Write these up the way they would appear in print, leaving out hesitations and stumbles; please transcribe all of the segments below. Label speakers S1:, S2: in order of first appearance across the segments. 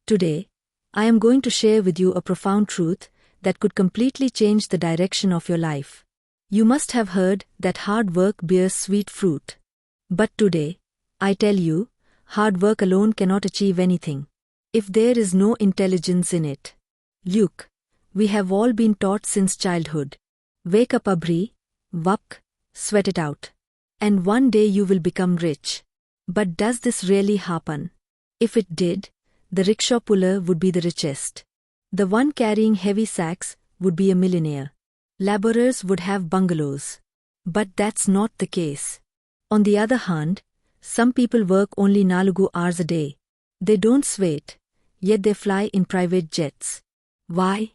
S1: Today, I am going to share with you a profound truth that could completely change the direction of your life. You must have heard that hard work bears sweet fruit. But today, I tell you, hard work alone cannot achieve anything if there is no intelligence in it. Look, we have all been taught since childhood. Wake up abri, work, sweat it out. And one day you will become rich. But does this really happen? If it did, the rickshaw puller would be the richest. The one carrying heavy sacks would be a millionaire. Laborers would have bungalows. But that's not the case. On the other hand, some people work only 4 hours a day. They don't sweat, yet they fly in private jets. Why?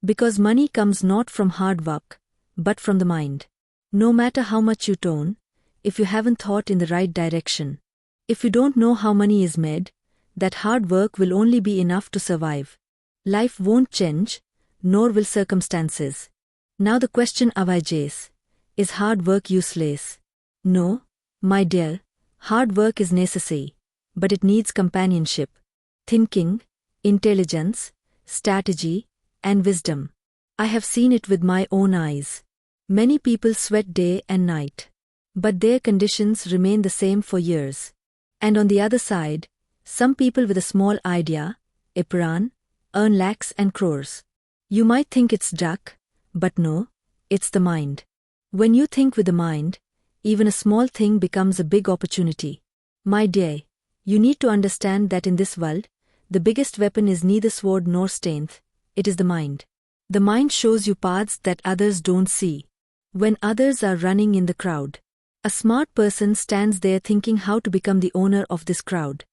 S1: Because money comes not from hard work, but from the mind. No matter how much you tone, if you haven't thought in the right direction, if you don't know how money is made, that hard work will only be enough to survive. Life won't change, nor will circumstances. Now the question arises, is hard work useless? No, my dear, hard work is necessary, but it needs companionship, thinking, intelligence, strategy, and wisdom. I have seen it with my own eyes. Many people sweat day and night, but their conditions remain the same for years. And on the other side, some people with a small idea, a plan, earn lakhs and crores. You might think it's luck, but no, it's the mind. When you think with the mind, even a small thing becomes a big opportunity. My dear, you need to understand that in this world, the biggest weapon is neither sword nor strength, it is the mind. The mind shows you paths that others don't see. When others are running in the crowd, a smart person stands there thinking how to become the owner of this crowd.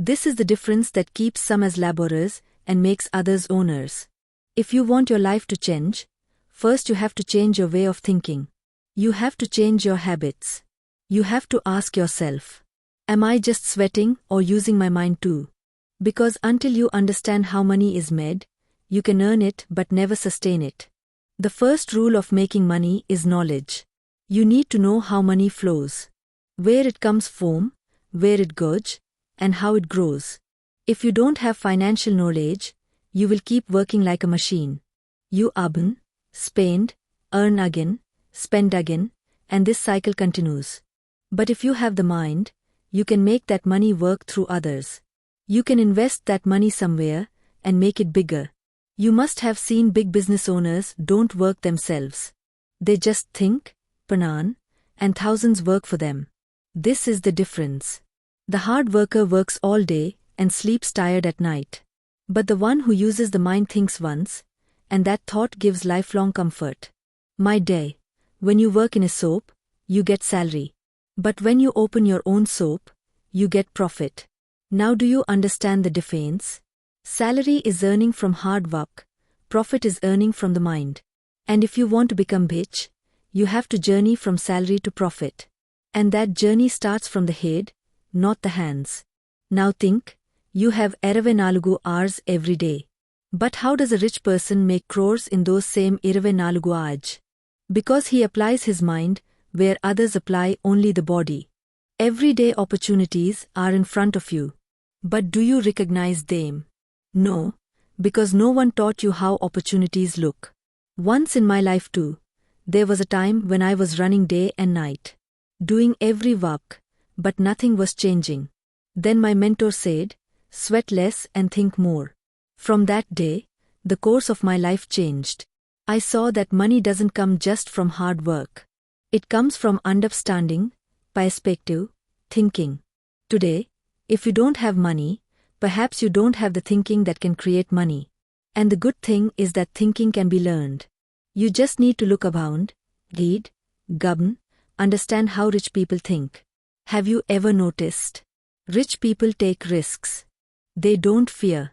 S1: This is the difference that keeps some as laborers and makes others owners. If you want your life to change, first you have to change your way of thinking. You have to change your habits. You have to ask yourself, am I just sweating or using my mind too? Because until you understand how money is made, you can earn it but never sustain it. The first rule of making money is knowledge. You need to know how money flows, where it comes from, where it goes, and how it grows. If you don't have financial knowledge, you will keep working like a machine. You earn, spend, earn again, spend again, and this cycle continues. But if you have the mind, you can make that money work through others. You can invest that money somewhere and make it bigger. You must have seen big business owners don't work themselves. They just think, plan, and thousands work for them. This is the difference. The hard worker works all day and sleeps tired at night. But the one who uses the mind thinks once, and that thought gives lifelong comfort. My dear, when you work in a soap, you get salary. But when you open your own soap, you get profit. Now do you understand the difference? Salary is earning from hard work, profit is earning from the mind. And if you want to become rich, you have to journey from salary to profit. And that journey starts from the head, not the hands. Now think, you have 24 hours every day. But how does a rich person make crores in those same 24 hours? Because he applies his mind where others apply only the body. Everyday opportunities are in front of you. But do you recognize them? No, because no one taught you how opportunities look. Once in my life too, there was a time when I was running day and night, doing every work, but nothing was changing. Then my mentor said, sweat less and think more. From that day, the course of my life changed. I saw that money doesn't come just from hard work. It comes from understanding, perspective, thinking. Today, if you don't have money, perhaps you don't have the thinking that can create money. And the good thing is that thinking can be learned. You just need to look around, read, govern, understand how rich people think. Have you ever noticed? Rich people take risks. They don't fear.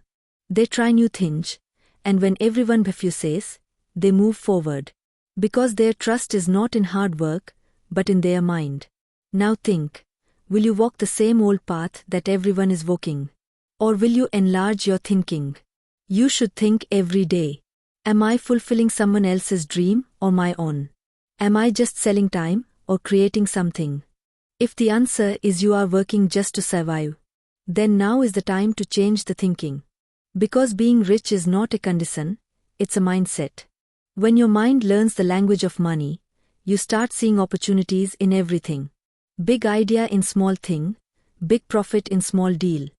S1: They try new things, and when everyone refuses, they move forward. Because their trust is not in hard work, but in their mind. Now think, will you walk the same old path that everyone is walking? Or will you enlarge your thinking? You should think every day. Am I fulfilling someone else's dream or my own? Am I just selling time or creating something? If the answer is you are working just to survive, then now is the time to change the thinking. Because being rich is not a condition, it's a mindset. When your mind learns the language of money, you start seeing opportunities in everything. Big idea in small thing, big profit in small deal.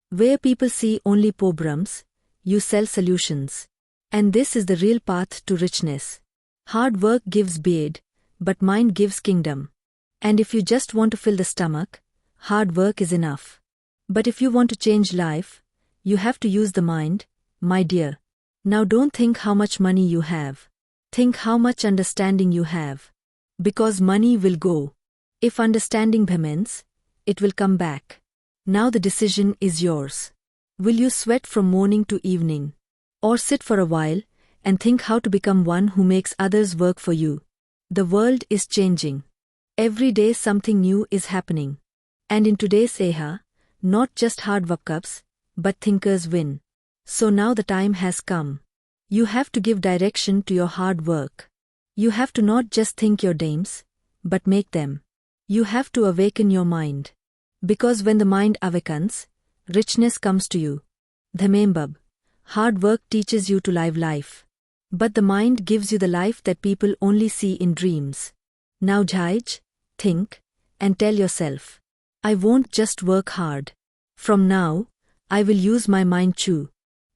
S1: Where people see only problems, you sell solutions. And this is the real path to richness. Hard work gives beard, but mind gives kingdom. And if you just want to fill the stomach, hard work is enough. But if you want to change life, you have to use the mind, my dear. Now don't think how much money you have. Think how much understanding you have. Because money will go. If understanding remains, it will come back. Now the decision is yours. Will you sweat from morning to evening? Or sit for a while and think how to become one who makes others work for you? The world is changing. Every day something new is happening. And in today's era, not just hard workers, but thinkers win. So now the time has come. You have to give direction to your hard work. You have to not just think your dreams, but make them. You have to awaken your mind. Because when the mind awakens, richness comes to you. Remember, hard work teaches you to live life. But the mind gives you the life that people only see in dreams. Now judge, think, and tell yourself, I won't just work hard. From now, I will use my mind too.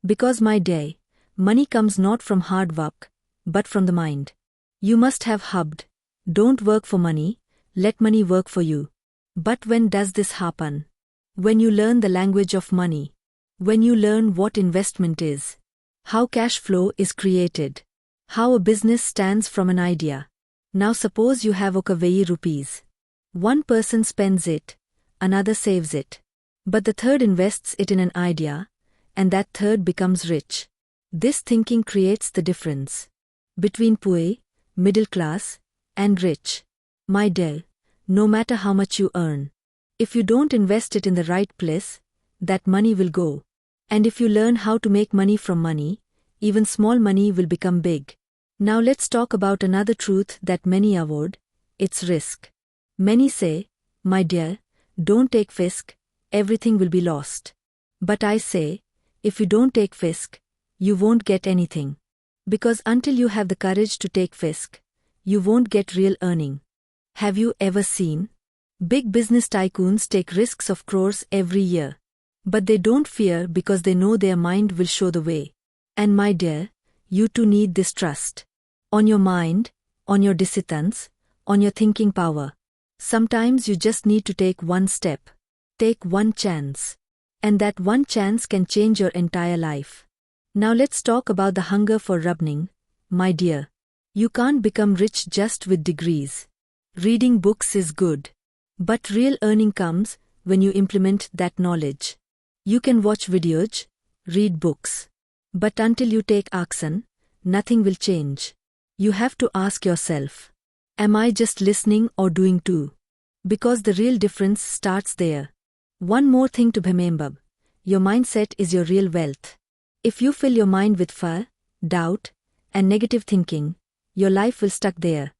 S1: Because my day, money comes not from hard work, but from the mind. You must have hubbed. Don't work for money, let money work for you. But when does this happen? When you learn the language of money. When you learn what investment is. How cash flow is created. How a business stands from an idea. Now suppose you have ₹1,000. One person spends it, another saves it. But the third invests it in an idea, and that third becomes rich. This thinking creates the difference between poor, middle class, and rich. My dear, no matter how much you earn, if you don't invest it in the right place, that money will go. And if you learn how to make money from money, even small money will become big. Now let's talk about another truth that many avoid, it's risk. Many say, my dear, don't take risk, everything will be lost. But I say, if you don't take risk, you won't get anything. Because until you have the courage to take risk, you won't get real earning. Have you ever seen? Big business tycoons take risks of crores every year. But they don't fear because they know their mind will show the way. And my dear, you too need this trust. On your mind, on your decisions, on your thinking power. Sometimes you just need to take one step. Take one chance. And that one chance can change your entire life. Now let's talk about the hunger for learning, my dear. You can't become rich just with degrees. Reading books is good. But real earning comes when you implement that knowledge. You can watch videos, read books. But until you take action, nothing will change. You have to ask yourself, am I just listening or doing too? Because the real difference starts there. One more thing to remember. Your mindset is your real wealth. If you fill your mind with fear, doubt, and negative thinking, your life will stuck there.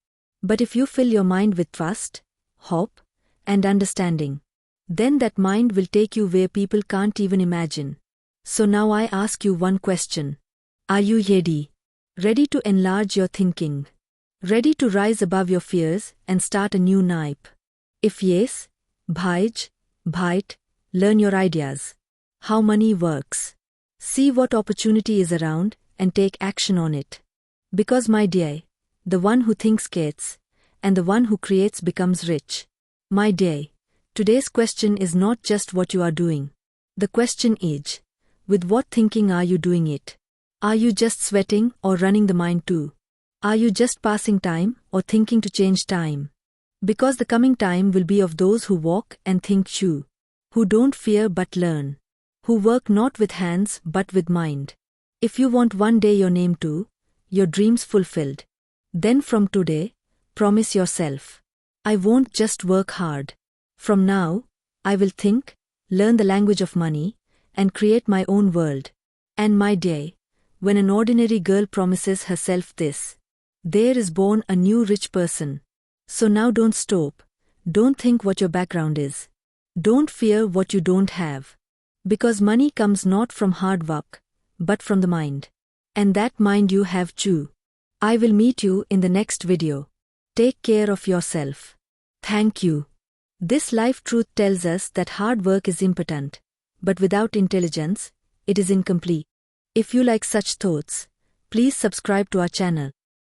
S1: But if you fill your mind with trust, hope, and understanding, then that mind will take you where people can't even imagine. So now I ask you one question. Are you ready? Ready to enlarge your thinking? Ready to rise above your fears and start a new life? If yes, bite, learn your ideas. How money works. See what opportunity is around and take action on it. Because my dear, the one who thinks gets, and the one who creates becomes rich. My dear, today's question is not just what you are doing. The question is, with what thinking are you doing it? Are you just sweating or running the mind too? Are you just passing time or thinking to change time? Because the coming time will be of those who walk and think too. Who don't fear but learn. Who work not with hands but with mind. If you want one day your name too, your dreams fulfilled, then from today, promise yourself, I won't just work hard. From now, I will think, learn the language of money, and create my own world. And my dear, when an ordinary girl promises herself this, there is born a new rich person. So now don't stop. Don't think what your background is. Don't fear what you don't have. Because money comes not from hard work, but from the mind. And that mind you have too. I will meet you in the next video. Take care of yourself. Thank you. This life truth tells us that hard work is important, but without intelligence, it is incomplete. If you like such thoughts, please subscribe to our channel.